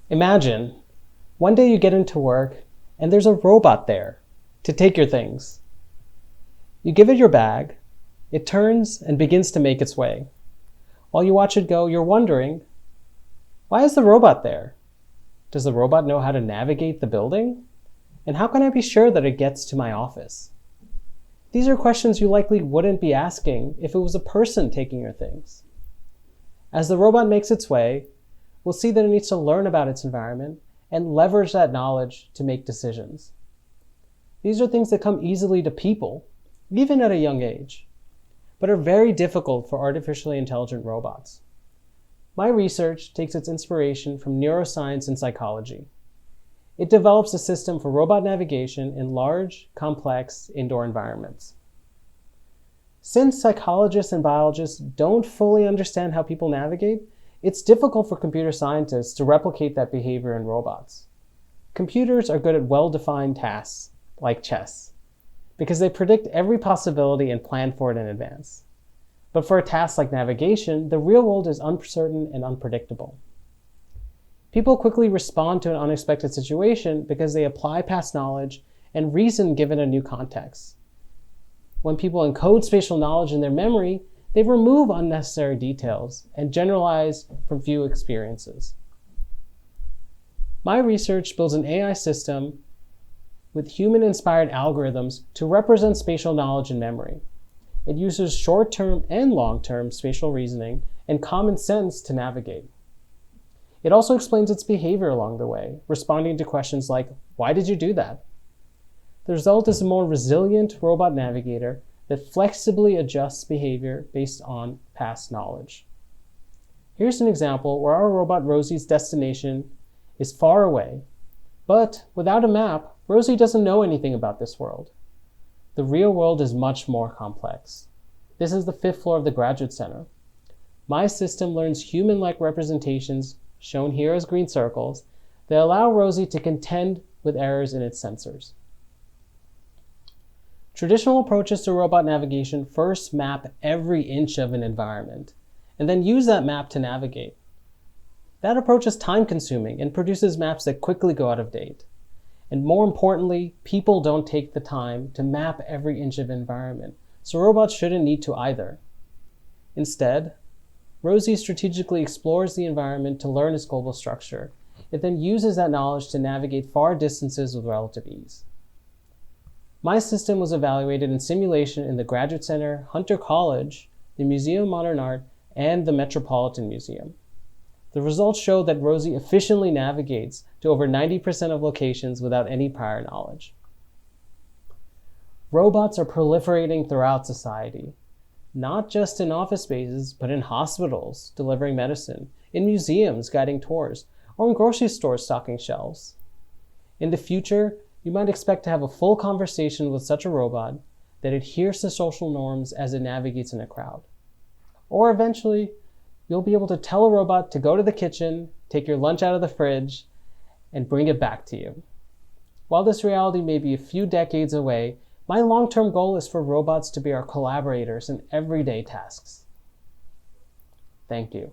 Imagine, one day you get into work and there's a robot there to take your things. You give it your bag, it turns and begins to make its way. While you watch it go, you're wondering, why is the robot there? Does the robot know how to navigate the building? And how can I be sure that it gets to my office? These are questions you likely wouldn't be asking if it was a person taking your things. As the robot makes its way, we'll see that it needs to learn about its environment and leverage that knowledge to make decisions. These are things that come easily to people, even at a young age, but are very difficult for artificially intelligent robots. My research takes its inspiration from neuroscience and psychology. It develops a system for robot navigation in large, complex, indoor environments. Since psychologists and biologists don't fully understand how people navigate, it's difficult for computer scientists to replicate that behavior in robots. Computers are good at well-defined tasks, like chess, because they predict every possibility and plan for it in advance. But for a task like navigation, the real world is uncertain and unpredictable. People quickly respond to an unexpected situation because they apply past knowledge and reason given a new context. When people encode spatial knowledge in their memory, they remove unnecessary details and generalize from few experiences. My research builds an AI system with human-inspired algorithms to represent spatial knowledge and memory. It uses short-term and long-term spatial reasoning and common sense to navigate. It also explains its behavior along the way, responding to questions like, why did you do that? The result is a more resilient robot navigator that flexibly adjusts behavior based on past knowledge. Here's an example where our robot Rosie's destination is far away, but without a map, Rosie doesn't know anything about this world. The real world is much more complex. This is the 5th floor of the Graduate Center. My system learns human-like representations, shown here as green circles, that allow Rosie to contend with errors in its sensors. Traditional approaches to robot navigation first map every inch of an environment, and then use that map to navigate. That approach is time-consuming and produces maps that quickly go out of date. And more importantly, people don't take the time to map every inch of environment, so robots shouldn't need to either. Instead, Rosie strategically explores the environment to learn its global structure. It then uses that knowledge to navigate far distances with relative ease. My system was evaluated in simulation in the Graduate Center, Hunter College, the Museum of Modern Art, and the Metropolitan Museum. The results show that Rosie efficiently navigates to over 90% of locations without any prior knowledge. Robots are proliferating throughout society, not just in office spaces, but in hospitals delivering medicine, in museums guiding tours, or in grocery stores stocking shelves. In the future, you might expect to have a full conversation with such a robot that adheres to social norms as it navigates in a crowd. Or eventually, you'll be able to tell a robot to go to the kitchen, take your lunch out of the fridge, and bring it back to you. While this reality may be a few decades away, my long-term goal is for robots to be our collaborators in everyday tasks. Thank you.